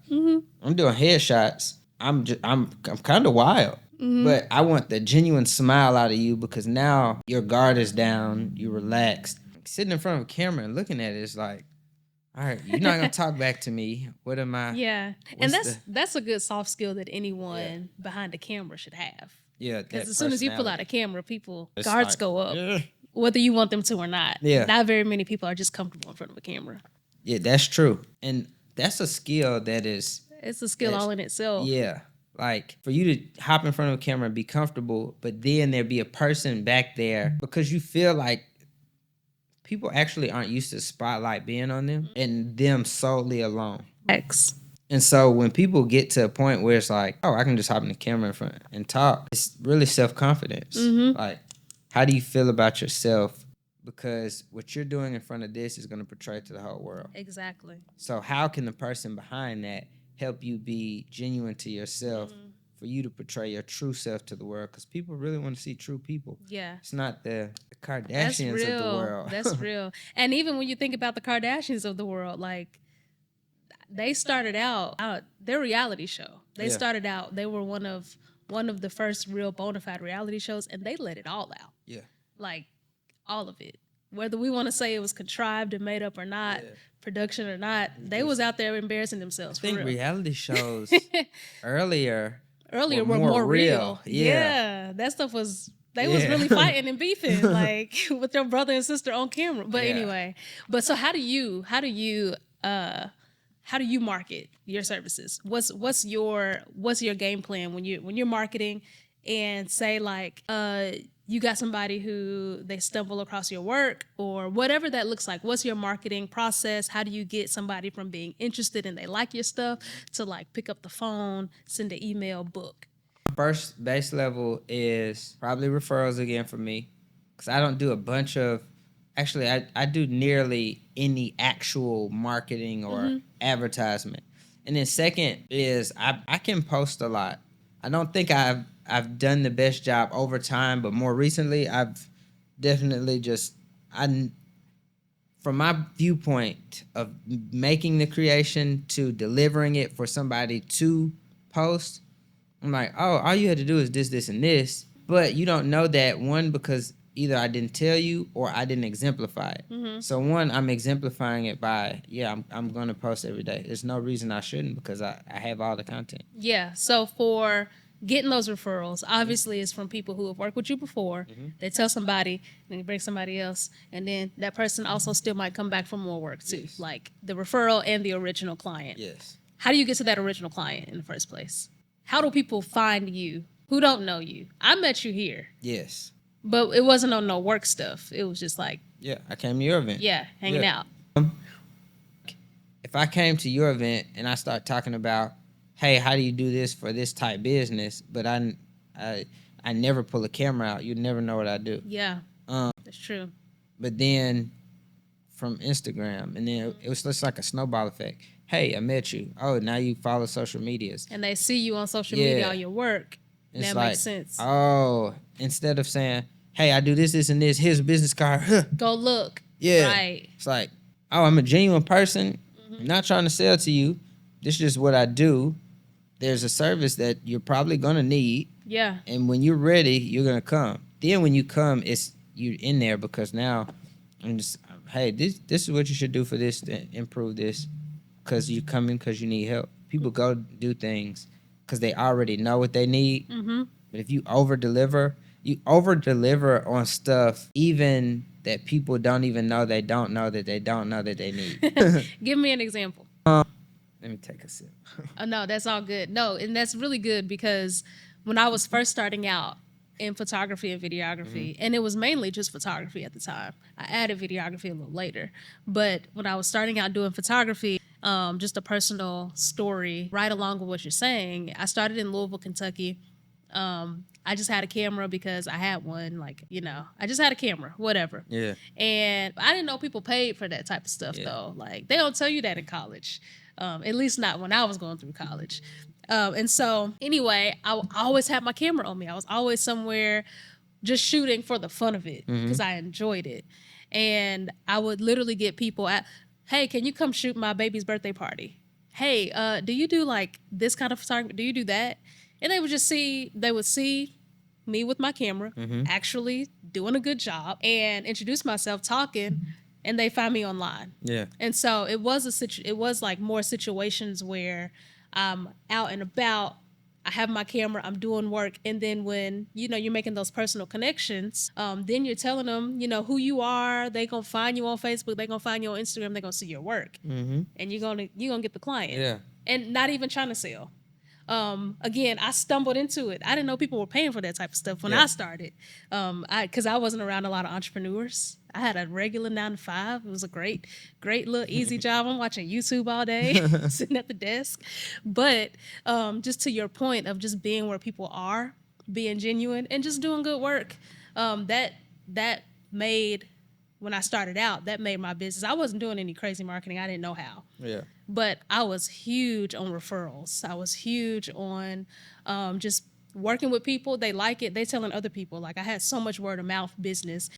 I'm doing headshots. I'm kind of wild. But I want the genuine smile out of you because now your guard is down, you're relaxed. Sitting in front of a camera and looking at it is like, all right, you're not gonna talk back to me. What am I? Yeah, and What's the that's a good soft skill that yeah anyone behind the camera should have. yeah Because that as soon as you pull out a personality? camera, people It's guards like go up, yeah whether you want them to or not. yeah Not very many people are just comfortable in front of a camera. yeah that's true, and that's a skill that is It's a skill that's all in itself. yeah. Like for you to hop in front of a camera and be comfortable, but then there be a person back there because you feel like people actually aren't used to spotlight being on them and them solely alone. X. And so when people get to a point where it's like, oh, I can just hop in the camera in front and talk, it's really self-confidence. Like, how do you feel about yourself? Because what you're doing in front of this is going to portray to the whole world. Exactly. So how can the person behind that help you be genuine to yourself for you to portray your true self to the world? Because people really want to see true people. Yeah. It's not the That's Kardashians of the real. world. That's real. And even when you think about the Kardashians of the world, like they started out their reality show. They Yeah. started out. They were one of the first real bona fide reality shows, and they let it all out. Yeah. Like all of it. Whether we want to say it was contrived and made up or not, Yeah. production or not, they was out there embarrassing themselves. I think for real. reality shows earlier Earlier were more more real. real. Yeah. That stuff was they was Yeah. really fighting and beefing like with their brother and sister on camera. But Yeah. anyway, but so how do you market your services? What's your game plan when you're marketing and say like you got somebody who they stumble across your work or whatever that looks like. What's your marketing process? How do you get somebody from being interested and they like your stuff to like pick up the phone, send an email, book? First base level is probably referrals again for me because I don't do a bunch of actually I do nearly any actual marketing or advertisement. And then second is I can post a lot. I don't think I've done the best job over time, but more recently I've definitely from my viewpoint of making the creation to delivering it for somebody to post, I'm like, oh, all you had to do is this, and this. But you don't know that, one, because either I didn't tell you or I didn't exemplify it. So one, I'm exemplifying it by, I'm going to post every day. There's no reason I shouldn't because I have all the content. Yeah. So for getting those referrals, obviously it's from people who have worked with you before. They tell somebody, then you bring somebody else, and then that person also still might come back for more work too. Yes. Like the referral and the original client. Yes. How do you get to that original client in the first place? How do people find you who don't know you? I met you here, Yes. but it wasn't on no work stuff. It was just like, Yeah, I came to your event. hanging Yeah. out. If I came to your event and I start talking about, hey, how do you do this for this type business, but I never pull a camera out, you'd never know what I do. Yeah, that's true. But then from Instagram, and then it was just like a snowball effect. Hey, I met you. Oh, now you follow social medias. And they see you on social media, Yeah. all your work. And It's that like, makes sense. oh, instead of saying, hey, I do this, this, and this, here's a business card. Huh. Go look. Yeah. Right. It's like, oh, I'm a genuine person. I'm not trying to sell to you. This is just what I do. There's a service that you're probably going to need. Yeah. And when you're ready, you're going to come. Then when you come, it's you in there because now I'm just, hey, this is what you should do for this to improve this because you're coming because you need help. People go do things because they already know what they need. But if you over-deliver on stuff even that people don't even know they don't know that they don't know that they need. Give me an example. Let me take a sip. Oh, no, that's all good. No, and that's really good because when I was first starting out in photography and videography, and it was mainly just photography at the time. I added videography a little later. But when I was starting out doing photography, just a personal story right along with what you're saying, I started in Louisville, Kentucky. I just had a camera because I had one, I just had a camera, whatever. Yeah. And I didn't know people paid for that type of stuff, though. Like, they don't tell you that in college, at least not when I was going through college. And so, anyway, I always had my camera on me. I was always somewhere just shooting for the fun of it because I enjoyed it. And I would literally get people hey, can you come shoot my baby's birthday party? hey, do you do like this kind of photography? Do you do that? And they would see me with my camera, actually doing a good job, and introduce myself, talking, and they find me online. Yeah. And so it was like more situations where I'm out and about. I have my camera, I'm doing work, and then when you're making those personal connections, then you're telling them who you are. They gonna find you on Facebook, they gonna find you on Instagram, they gonna see your work, and you're gonna get the client. Yeah. And not even trying to sell. Again, I stumbled into it. I didn't know people were paying for that type of stuff when I started. Because I wasn't around a lot of entrepreneurs. I had a regular 9 to 5. It was a great little easy job. I'm watching YouTube all day, sitting at the desk. But just to your point of just being where people are, being genuine, and just doing good work, that made, when I started out, that made my business. I wasn't doing any crazy marketing. I didn't know how. Yeah. But I was huge on referrals. I was huge on just working with people. They like it. They telling other people. Like, I had so much word of mouth business